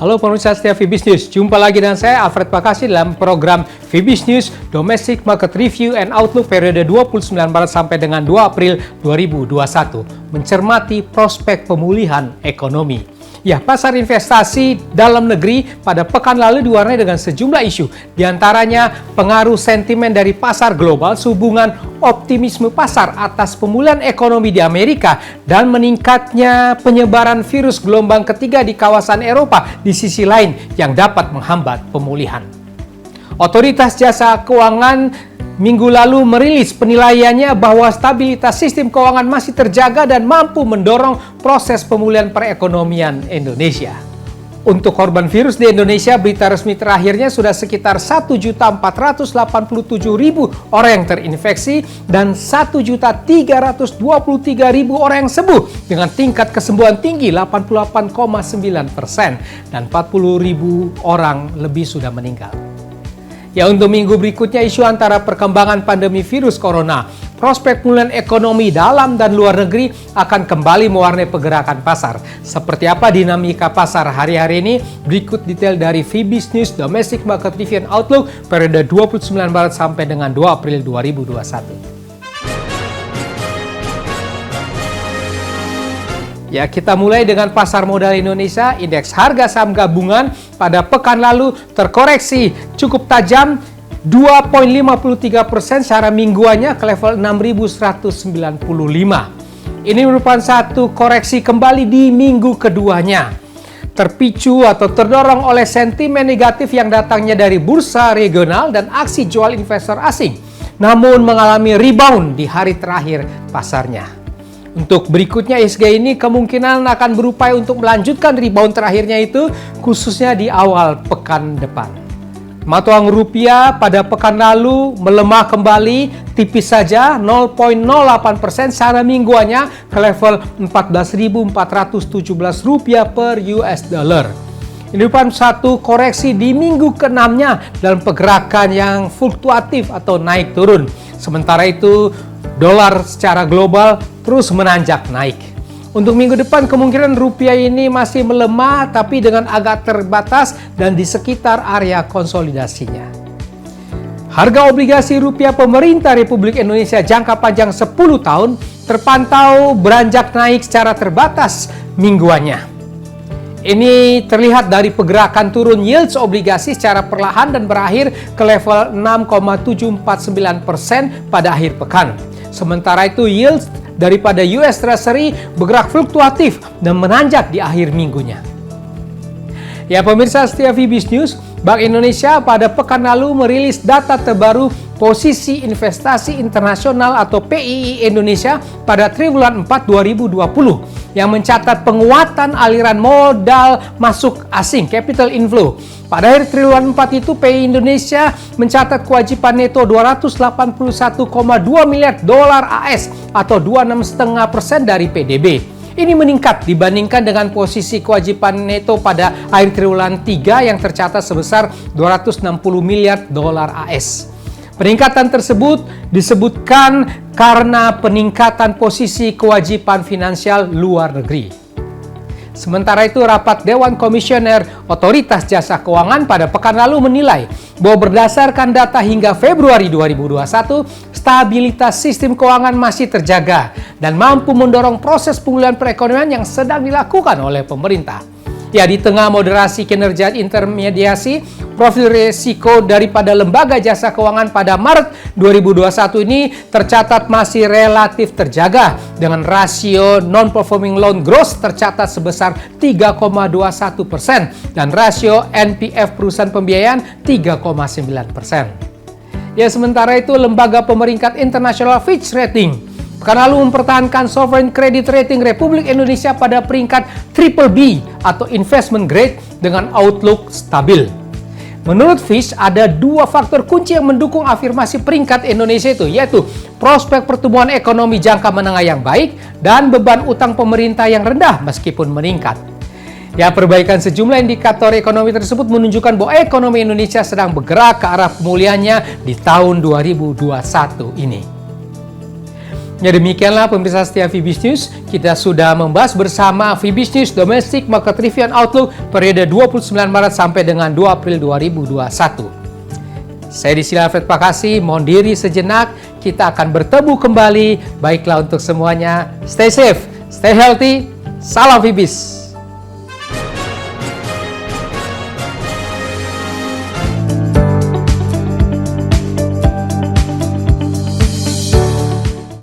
Halo pemirsa setia Fibis News, jumpa lagi dengan saya Alfred Bakasi dalam program Fibis News Domestic Market Review and Outlook periode 29 Maret sampai dengan 2 April 2021, mencermati prospek pemulihan ekonomi. Ya, pasar investasi dalam negeri pada pekan lalu diwarnai dengan sejumlah isu, diantaranya pengaruh sentimen dari pasar global, sehubungan optimisme pasar atas pemulihan ekonomi di Amerika, dan meningkatnya penyebaran virus gelombang ketiga di kawasan Eropa di sisi lain yang dapat menghambat pemulihan. Otoritas Jasa Keuangan minggu lalu merilis penilaiannya bahwa stabilitas sistem keuangan masih terjaga dan mampu mendorong proses pemulihan perekonomian Indonesia. Untuk korban virus di Indonesia, berita resmi terakhirnya sudah sekitar 1.487.000 orang yang terinfeksi dan 1.323.000 orang yang sembuh dengan tingkat kesembuhan tinggi 88,9% dan 40.000 orang lebih sudah meninggal. Ya, untuk minggu berikutnya isu antara perkembangan pandemi virus corona, prospek pemulihan ekonomi dalam dan luar negeri akan kembali mewarnai pergerakan pasar. Seperti apa dinamika pasar hari-hari ini? Berikut detail dari Fibis News Domestic Market Review and Outlook periode 29 Maret sampai dengan 2 April 2021. Ya, kita mulai dengan pasar modal Indonesia. Indeks harga saham gabungan pada pekan lalu terkoreksi cukup tajam 2,53% secara mingguannya ke level 6.195. Ini merupakan satu koreksi kembali di minggu keduanya. Terpicu atau terdorong oleh sentimen negatif yang datangnya dari bursa regional dan aksi jual investor asing, namun mengalami rebound di hari terakhir pasarnya. Untuk berikutnya ISG ini kemungkinan akan berupaya untuk melanjutkan rebound terakhirnya itu khususnya di awal pekan depan. Mata uang rupiah pada pekan lalu melemah kembali tipis saja 0,08% secara mingguannya ke level 14.417 rupiah per US dollar. Ini merupakan satu koreksi di minggu ke-6-nya dalam pergerakan yang fluktuatif atau naik turun. Sementara itu dolar secara global terus menanjak naik. Untuk minggu depan kemungkinan rupiah ini masih melemah tapi dengan agak terbatas dan di sekitar area konsolidasinya. Harga obligasi rupiah pemerintah Republik Indonesia jangka panjang 10 tahun terpantau beranjak naik secara terbatas mingguannya. Ini terlihat dari pergerakan turun yields obligasi secara perlahan dan berakhir ke level 6,749% pada akhir pekan. Sementara itu yields daripada US Treasury bergerak fluktuatif dan menanjak di akhir minggunya. Ya pemirsa setia Fibis News, Bank Indonesia pada pekan lalu merilis data terbaru posisi investasi internasional atau PII Indonesia pada triwulan 4 2020 yang mencatat penguatan aliran modal masuk asing capital inflow. Pada akhir triwulan 4 itu PII Indonesia mencatat kewajiban neto 281,2 miliar dolar AS atau 26,5% dari PDB. Ini meningkat dibandingkan dengan posisi kewajiban neto pada akhir triwulan 3 yang tercatat sebesar 260 miliar dolar AS. Peningkatan tersebut disebutkan karena peningkatan posisi kewajiban finansial luar negeri. Sementara itu, rapat Dewan Komisioner Otoritas Jasa Keuangan pada pekan lalu menilai bahwa berdasarkan data hingga Februari 2021, stabilitas sistem keuangan masih terjaga dan mampu mendorong proses pemulihan perekonomian yang sedang dilakukan oleh pemerintah. Ya, di tengah moderasi kinerja intermediasi, profil risiko daripada lembaga jasa keuangan pada Maret 2021 ini tercatat masih relatif terjaga dengan rasio non-performing loan gross tercatat sebesar 3,21% dan rasio NPF perusahaan pembiayaan 3,9%. Ya, sementara itu lembaga pemeringkat internasional Fitch Rating pekan lalu mempertahankan sovereign credit rating Republik Indonesia pada peringkat BBB atau investment grade dengan outlook stabil. Menurut Fitch, ada dua faktor kunci yang mendukung afirmasi peringkat Indonesia itu, yaitu prospek pertumbuhan ekonomi jangka menengah yang baik dan beban utang pemerintah yang rendah meskipun meningkat. Ya, perbaikan sejumlah indikator ekonomi tersebut menunjukkan bahwa ekonomi Indonesia sedang bergerak ke arah pemulihannya di tahun 2021 ini. Ya demikianlah pemirsa setia VBS News, kita sudah membahas bersama VBS News Domestic Market Review and Outlook periode 29 Maret sampai dengan 2 April 2021. Saya di sini Alfred Pakasi, mohon diri sejenak, kita akan bertemu kembali. Baiklah untuk semuanya, stay safe, stay healthy, salam VBS.